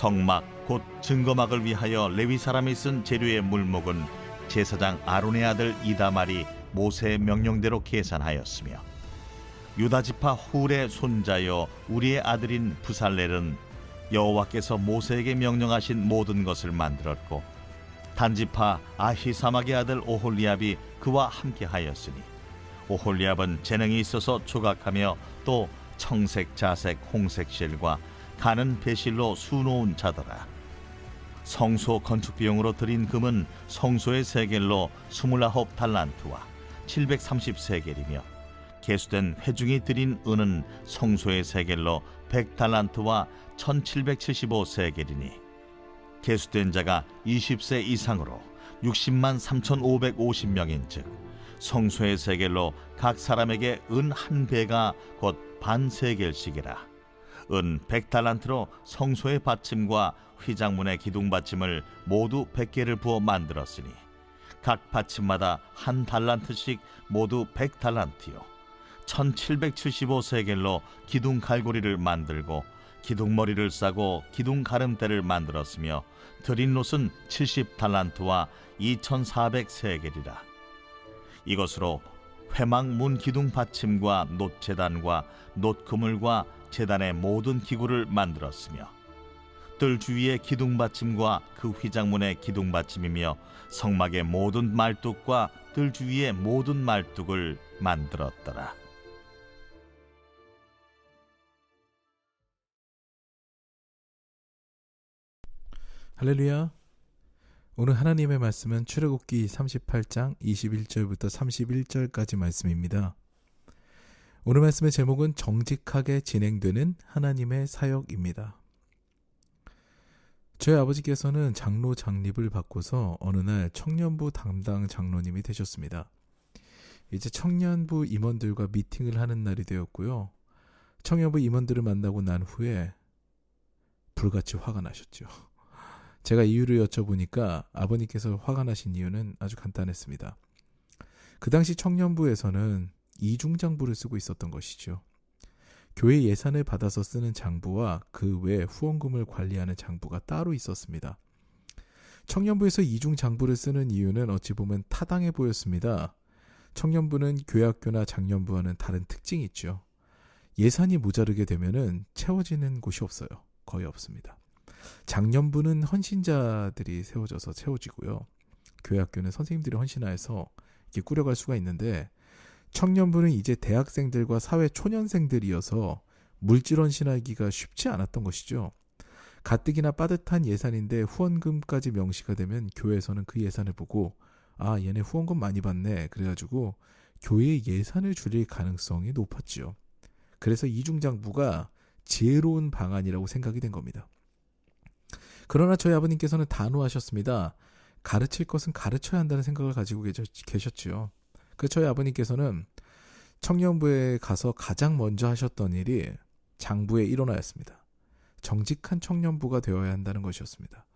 성막 곧 증거막을 위하여 레위 사람이 쓴 재료의 물목은 제사장 아론의 아들 이다말이 모세의 명령대로 계산하였으며 유다 지파 훌의 손자여 우리의 아들인 부살렐은 여호와께서 모세에게 명령하신 모든 것을 만들었고 단지파 아히사막의 아들 오홀리압이 그와 함께하였으니 오홀리압은 재능이 있어서 조각하며 또 청색, 자색, 홍색 실과 가는 배실로 수놓은 자더라. 성소 건축 비용으로 들인 금은 성소의 세겔로 29달란트와 730세겔이며 계수된 회중이 들인 은은 성소의 세겔로 100달란트와 1775세겔이니 계수된 자가 20세 이상으로 60만 3,550명인즉 성소의 세겔로 각 사람에게 은 한 배가 곧 반 세겔씩이라. 은 100달란트로 성소의 받침과 휘장문의 기둥 받침을 모두 100개를 부어 만들었으니 각 받침마다 한 달란트씩 모두 100달란트요 1775세겔로 기둥 갈고리를 만들고 기둥머리를 싸고 기둥 가름대를 만들었으며 드린 롯은 70달란트와 2400세겔이라. 이것으로 회막문 기둥 받침과 놋제단과 놋그물과 제단의 모든 기구를 만들었으며 뜰 주위의 기둥 받침과 그 휘장문의 기둥 받침이며 성막의 모든 말뚝과 뜰 주위의 모든 말뚝을 만들었더라. 할렐루야. 오늘 하나님의 말씀은 출애굽기 38장 21절부터 31절까지 말씀입니다. 오늘 말씀의 제목은 정직하게 진행되는 하나님의 사역입니다. 저희 아버지께서는 장로 장립을 받고서 어느 날 청년부 담당 장로님이 되셨습니다. 이제 청년부 임원들과 미팅을 하는 날이 되었고요. 청년부 임원들을 만나고 난 후에 불같이 화가 나셨죠. 제가 이유를 여쭤보니까 아버님께서 화가 나신 이유는 아주 간단했습니다. 그 당시 청년부에서는 이중장부를 쓰고 있었던 것이죠. 교회 예산을 받아서 쓰는 장부와 그 외 후원금을 관리하는 장부가 따로 있었습니다. 청년부에서 이중장부를 쓰는 이유는 어찌 보면 타당해 보였습니다. 청년부는 교회학교나 장년부와는 다른 특징이 있죠. 예산이 모자르게 되면은 채워지는 곳이 없어요. 거의 없습니다. 장년부는 헌신자들이 세워져서 채워지고요. 교회학교는 선생님들이 헌신하여서 이렇게 꾸려갈 수가 있는데 청년부는 이제 대학생들과 사회 초년생들이어서 물질 헌신하기가 쉽지 않았던 것이죠. 가뜩이나 빠듯한 예산인데 후원금까지 명시가 되면 교회에서는 그 예산을 보고 아 얘네 후원금 많이 받네 그래가지고 교회 예산을 줄일 가능성이 높았죠. 그래서 이중장부가 지혜로운 방안이라고 생각이 된 겁니다. 그러나 저희 아버님께서는 단호하셨습니다. 가르칠 것은 가르쳐야 한다는 생각을 가지고 계셨죠. 그래서 저희 아버님께서는 청년부에 가서 가장 먼저 하셨던 일이 장부의 일원화였습니다. 정직한 청년부가 되어야 한다는 것이었습니다.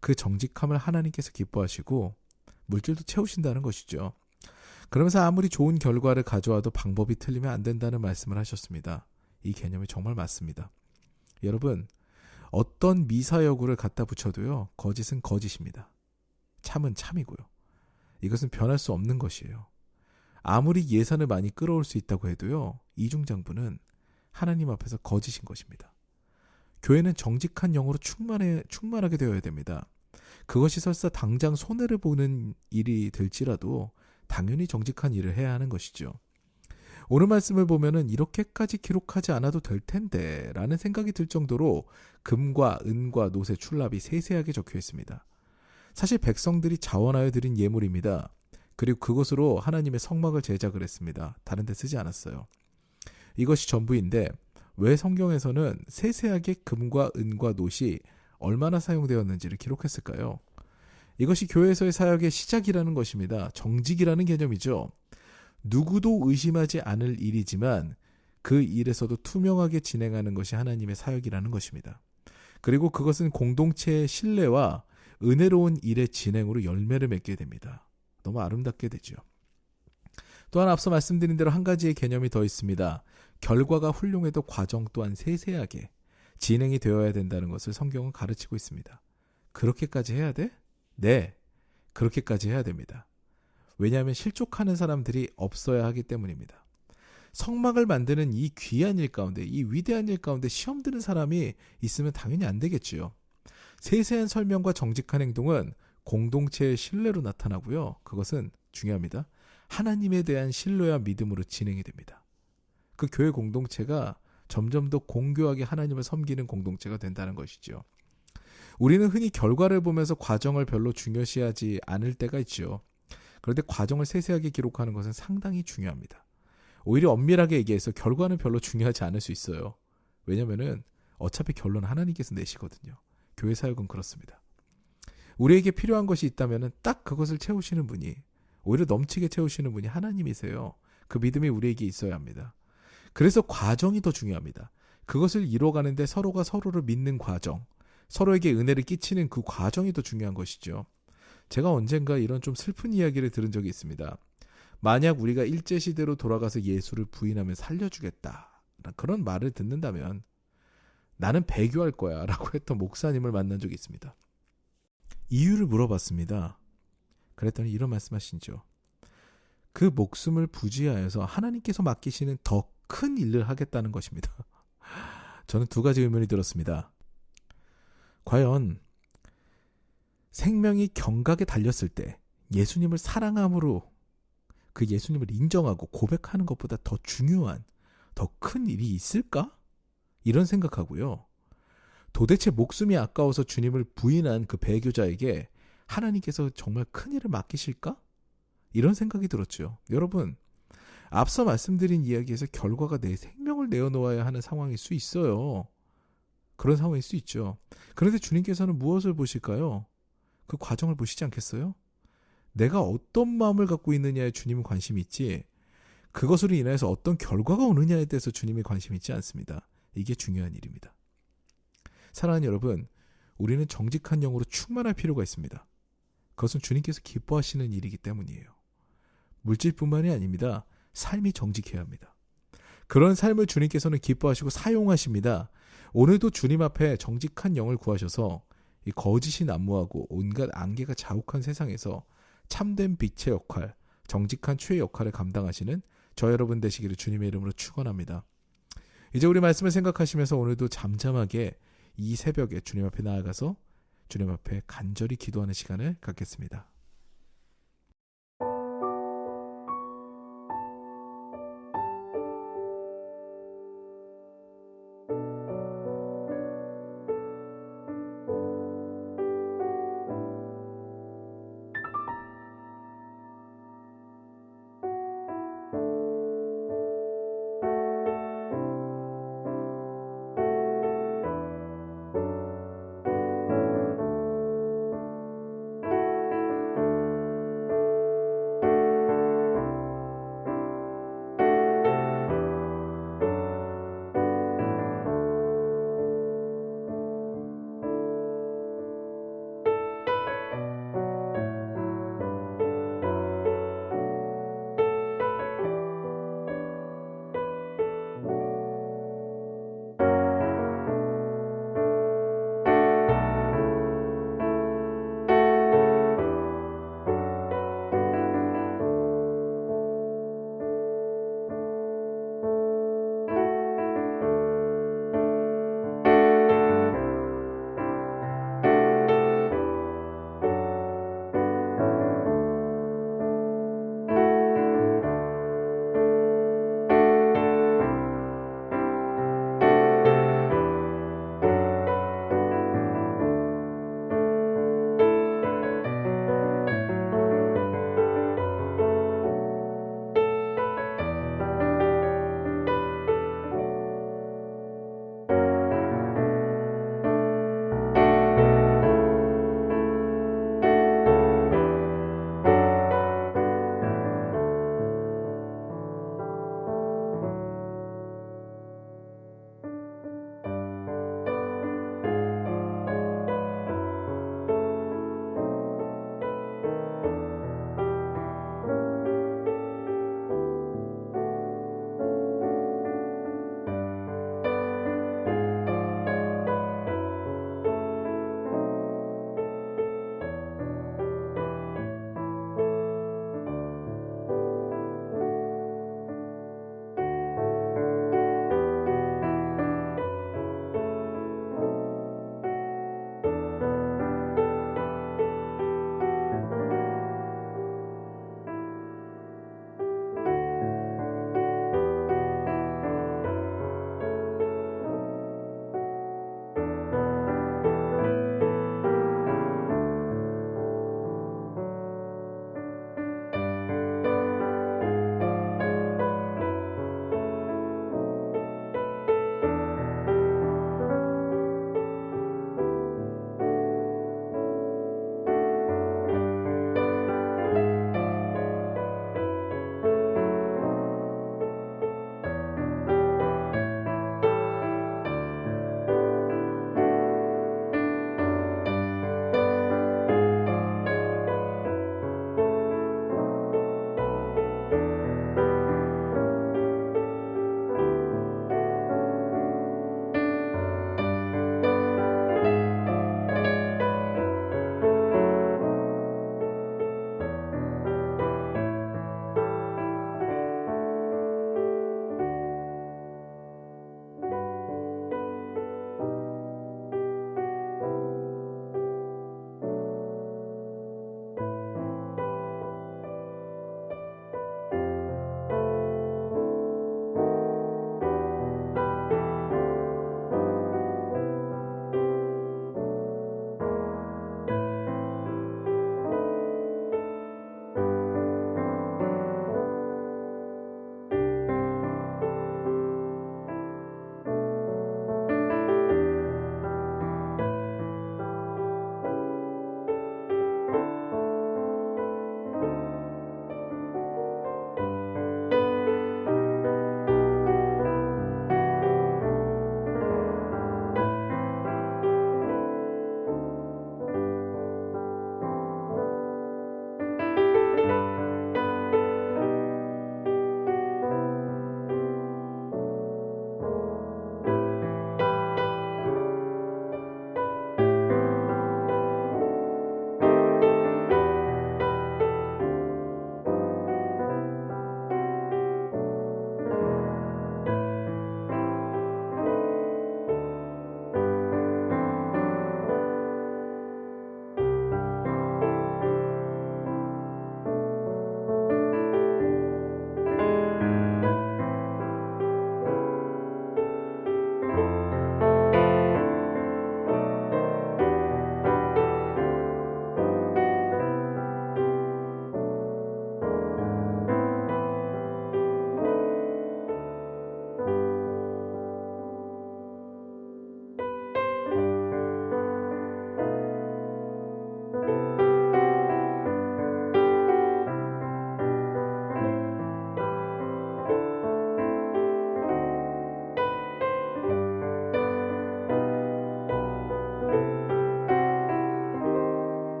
그 정직함을 하나님께서 기뻐하시고 물질도 채우신다는 것이죠. 그러면서 아무리 좋은 결과를 가져와도 방법이 틀리면 안 된다는 말씀을 하셨습니다. 이 개념이 정말 맞습니다. 여러분, 어떤 미사여구를 갖다 붙여도요, 거짓은 거짓입니다. 참은 참이고요. 이것은 변할 수 없는 것이에요. 아무리 예산을 많이 끌어올 수 있다고 해도요, 이중장부는 하나님 앞에서 거짓인 것입니다. 교회는 정직한 영으로 충만하게 되어야 됩니다. 그것이 설사 당장 손해를 보는 일이 될지라도 당연히 정직한 일을 해야 하는 것이죠. 오늘 말씀을 보면은 이렇게까지 기록하지 않아도 될 텐데 라는 생각이 들 정도로 금과 은과 놋의 출납이 세세하게 적혀 있습니다. 사실 백성들이 자원하여 드린 예물입니다. 그리고 그것으로 하나님의 성막을 제작을 했습니다. 다른 데 쓰지 않았어요. 이것이 전부인데 왜 성경에서는 세세하게 금과 은과 놋이 얼마나 사용되었는지를 기록했을까요? 이것이 교회에서의 사역의 시작이라는 것입니다. 정직이라는 개념이죠. 누구도 의심하지 않을 일이지만 그 일에서도 투명하게 진행하는 것이 하나님의 사역이라는 것입니다. 그리고 그것은 공동체의 신뢰와 은혜로운 일의 진행으로 열매를 맺게 됩니다. 너무 아름답게 되죠. 또한 앞서 말씀드린 대로 한 가지의 개념이 더 있습니다. 결과가 훌륭해도 과정 또한 세세하게 진행이 되어야 된다는 것을 성경은 가르치고 있습니다. 그렇게까지 해야 돼? 네, 그렇게까지 해야 됩니다. 왜냐하면 실족하는 사람들이 없어야 하기 때문입니다. 성막을 만드는 이 귀한 일 가운데, 이 위대한 일 가운데 시험 드는 사람이 있으면 당연히 안 되겠지요. 세세한 설명과 정직한 행동은 공동체의 신뢰로 나타나고요. 그것은 중요합니다. 하나님에 대한 신뢰와 믿음으로 진행이 됩니다. 그 교회 공동체가 점점 더 공교하게 하나님을 섬기는 공동체가 된다는 것이죠. 우리는 흔히 결과를 보면서 과정을 별로 중요시하지 않을 때가 있죠. 그런데 과정을 세세하게 기록하는 것은 상당히 중요합니다. 오히려 엄밀하게 얘기해서 결과는 별로 중요하지 않을 수 있어요. 왜냐하면 어차피 결론은 하나님께서 내시거든요. 교회 사역은 그렇습니다. 우리에게 필요한 것이 있다면 딱 그것을 채우시는 분이, 오히려 넘치게 채우시는 분이 하나님이세요. 그 믿음이 우리에게 있어야 합니다. 그래서 과정이 더 중요합니다. 그것을 이뤄가는데 서로가 서로를 믿는 과정, 서로에게 은혜를 끼치는 그 과정이 더 중요한 것이죠. 제가 언젠가 이런 좀 슬픈 이야기를 들은 적이 있습니다. 만약 우리가 일제시대로 돌아가서 예수를 부인하면 살려주겠다, 그런 말을 듣는다면 나는 배교할 거야 라고 했던 목사님을 만난 적이 있습니다. 이유를 물어봤습니다. 그랬더니 이런 말씀하시죠. 그 목숨을 부지하여서 하나님께서 맡기시는 더 큰 일을 하겠다는 것입니다. 저는 두 가지 의문이 들었습니다. 과연 생명이 경각에 달렸을 때 예수님을 사랑함으로 그 예수님을 인정하고 고백하는 것보다 더 중요한, 더 큰 일이 있을까? 이런 생각하고요. 도대체 목숨이 아까워서 주님을 부인한 그 배교자에게 하나님께서 정말 큰 일을 맡기실까? 이런 생각이 들었죠. 여러분, 앞서 말씀드린 이야기에서 결과가 내 생명을 내어놓아야 하는 상황일 수 있어요. 그런 상황일 수 있죠. 그런데 주님께서는 무엇을 보실까요? 그 과정을 보시지 않겠어요? 내가 어떤 마음을 갖고 있느냐에 주님은 관심이 있지, 그것으로 인해서 어떤 결과가 오느냐에 대해서 주님이 관심이 있지 않습니다. 이게 중요한 일입니다. 사랑하는 여러분, 우리는 정직한 영으로 충만할 필요가 있습니다. 그것은 주님께서 기뻐하시는 일이기 때문이에요. 물질뿐만이 아닙니다. 삶이 정직해야 합니다. 그런 삶을 주님께서는 기뻐하시고 사용하십니다. 오늘도 주님 앞에 정직한 영을 구하셔서 이 거짓이 난무하고 온갖 안개가 자욱한 세상에서 참된 빛의 역할, 정직한 추의 역할을 감당하시는 저 여러분 되시기를 주님의 이름으로 축원합니다. 이제 우리 말씀을 생각하시면서 오늘도 잠잠하게 이 새벽에 주님 앞에 나아가서 주님 앞에 간절히 기도하는 시간을 갖겠습니다.